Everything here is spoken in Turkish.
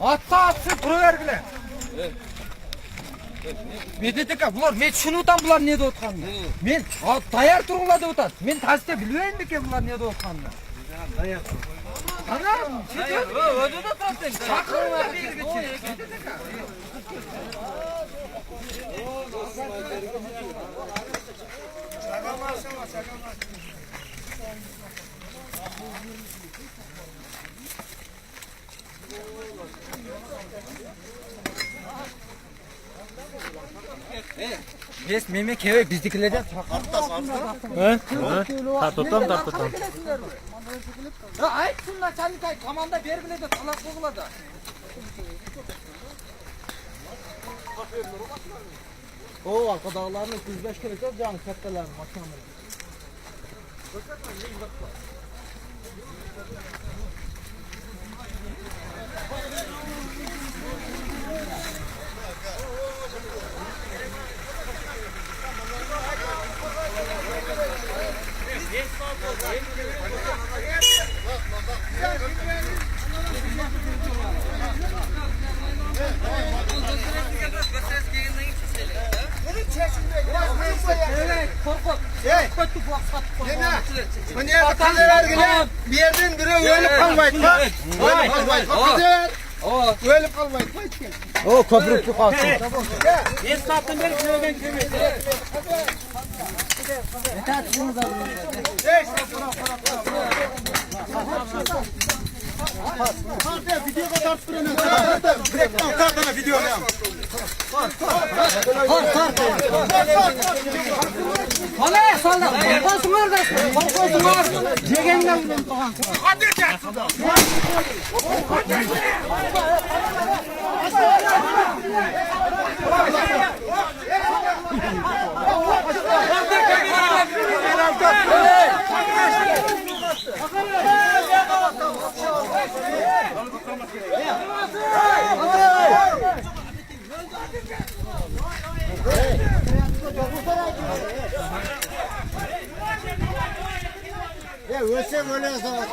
Atsa atsın duruver bile. Medeteka bular men tushunuvdan bular ne deyip o'tganini. Men tayyor turinglar deb o'tadi. Men tasdiq bilmayman ekan bular ne deyip o'tganini. Tayyor. Ana, o'zida torting. Chaqiringlar berigacha. Medeteka. Yes, meme keve bizdekilerden Tartutam. Ya aytsinlar Chalikay komanda ber biladi, talab qo'yiladi. O arkadağlarını 105 kere çok canı kattalarını makinamını. Bir yerden biri ölüp kalmayın. Ölüp kalmayın. O köprü kalsın. Bir saatten beri köyden kömür. Video kadar sürüyor. Kartana video ne? Hala salda. Korksunlar da. Korksunlar. Jegenden bilen to'g'an. Hadi gel. Ya ölsem öyle yazamaz.